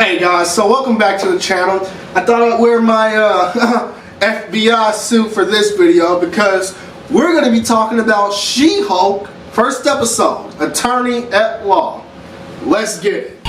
Hey guys, so welcome back to the channel. I thought I'd wear my FBI suit for this video because we're going to be talking about She-Hulk, first episode, Attorney at Law. Let's get it.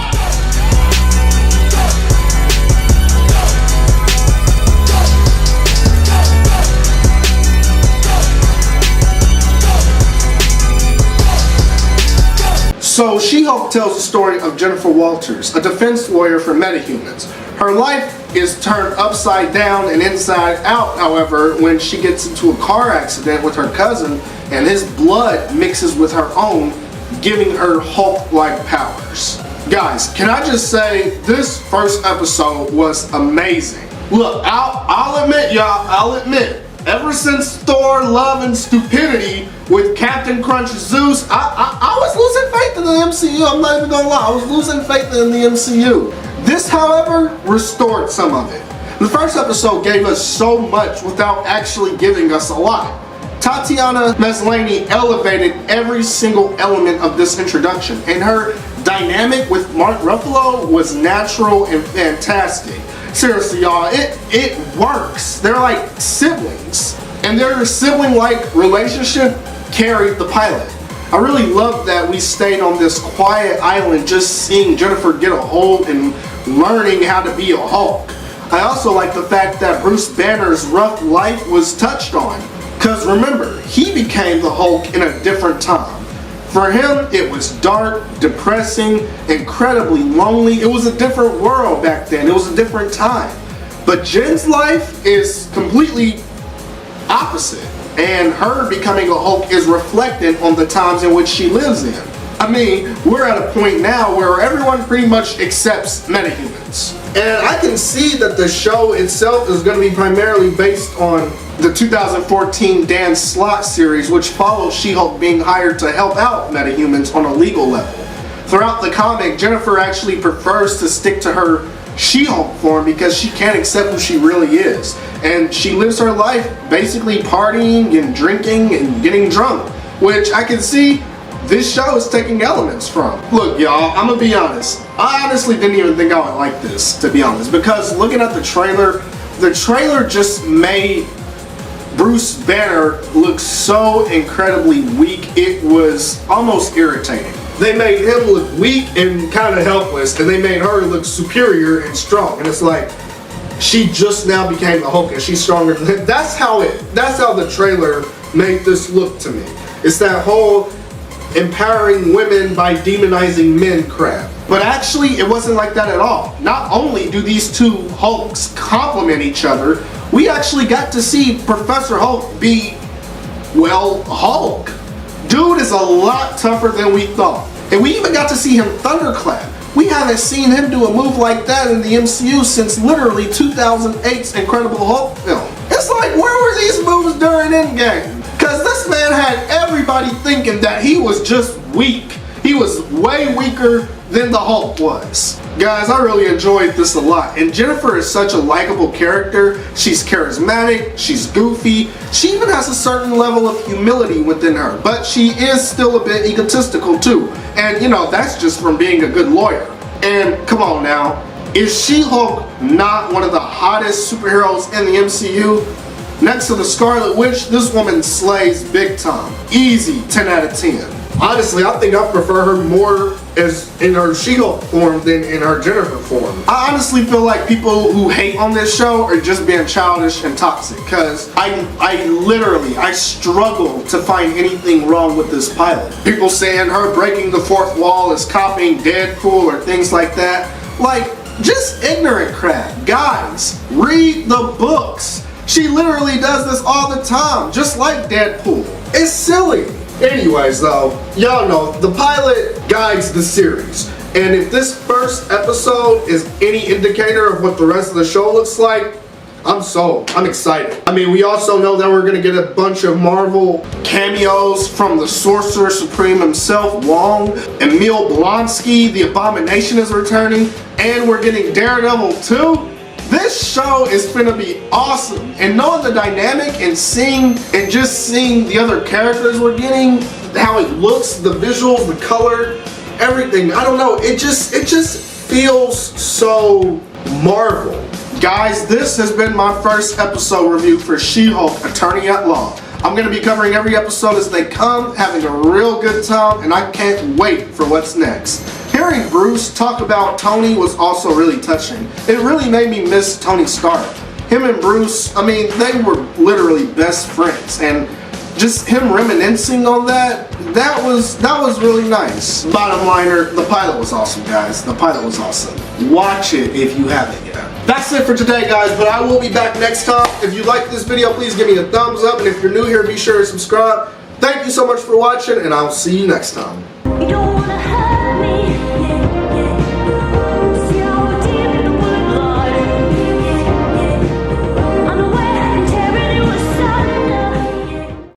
So She-Hulk tells the story of Jennifer Walters, a defense lawyer for metahumans. Her life is turned upside down and inside out, however, when she gets into a car accident with her cousin and his blood mixes with her own, giving her Hulk-like powers. Guys, can I just say, this first episode was amazing. Look, I'll admit, y'all, I'll admit, ever since Thor, Love, and Stupidity with Captain Crunch Zeus, I was losing faith in the MCU. I'm not even gonna lie, I was losing faith in the MCU. This, however, restored some of it. The first episode gave us so much without actually giving us a lot. Tatiana Maslany elevated every single element of this introduction, and her dynamic with Mark Ruffalo was natural and fantastic. Seriously, y'all, it works. They're like siblings, and their sibling-like relationship carried the pilot. I really love that we stayed on this quiet island just seeing Jennifer get a hold and learning how to be a Hulk. I also like the fact that Bruce Banner's rough life was touched on, because remember, he became the Hulk in a different time. For him, it was dark, depressing, incredibly lonely. It was a different world back then. It was a different time. But Jen's life is completely opposite, and her becoming a Hulk is reflected on the times in which she lives in. I mean, we're at a point now where everyone pretty much accepts metahumans. And I can see that the show itself is going to be primarily based on the 2014 Dan Slott series, which follows She-Hulk being hired to help out metahumans on a legal level. Throughout the comic, Jennifer actually prefers to stick to her She-Hulk form because she can't accept who she really is. And she lives her life basically partying and drinking and getting drunk, which I can see this show is taking elements from. Look, y'all, I'm gonna be honest. I honestly didn't even think I would like this, to be honest, because looking at the trailer just made Bruce Banner look so incredibly weak, it was almost irritating. They made him look weak and kind of helpless, and they made her look superior and strong. And it's like, she just now became the Hulk and she's stronger than him. That's how the trailer made this look to me. It's that whole empowering women by demonizing men crap. But actually, it wasn't like that at all. Not only do these two Hulks complement each other, we actually got to see Professor Hulk be, well, Hulk. Dude is a lot tougher than we thought. And we even got to see him thunderclap. We haven't seen him do a move like that in the MCU since literally 2008's Incredible Hulk film. It's like, where were these moves during Endgame? Because this man had everybody thinking that he was just weak. He was way weaker than the Hulk was. Guys, I really enjoyed this a lot. And Jennifer is such a likable character. She's charismatic, she's goofy. She even has a certain level of humility within her. But she is still a bit egotistical too. And you know, that's just from being a good lawyer. And come on now, is She-Hulk not one of the hottest superheroes in the MCU? Next to the Scarlet Witch, this woman slays big time. Easy 10 out of 10. Honestly, I think I prefer her more as in her She-Hulk form than in her Jennifer form. I honestly feel like people who hate on this show are just being childish and toxic, because I struggle to find anything wrong with this pilot. People saying her breaking the fourth wall is copying Deadpool or things like that. Like, just ignorant crap. Guys, read the books. She literally does this all the time, just like Deadpool. It's silly. Anyways though, y'all know, the pilot guides the series. And if this first episode is any indicator of what the rest of the show looks like, I'm sold. I'm excited. I mean, we also know that we're gonna get a bunch of Marvel cameos from the Sorcerer Supreme himself, Wong. Emil Blonsky, the Abomination, is returning. And we're getting Daredevil too. This show is finna be awesome, and knowing the dynamic and just seeing the other characters we're getting, how it looks, the visuals, the color, everything. I don't know, it just feels so Marvel. Guys, this has been my first episode review for She-Hulk Attorney at Law. I'm going to be covering every episode as they come, having a real good time, and I can't wait for what's next. Hearing Bruce talk about Tony was also really touching. It really made me miss Tony Stark. Him and Bruce, I mean, they were literally best friends, and just him reminiscing on that was really nice. Bottom liner, the pilot was awesome, guys. The pilot was awesome. Watch it if you haven't yet. That's it for today, guys, but I will be back next time. If you like this video, please give me a thumbs up, and if you're new here, be sure to subscribe. Thank you so much for watching, and I'll see you next time. You don't wanna hurt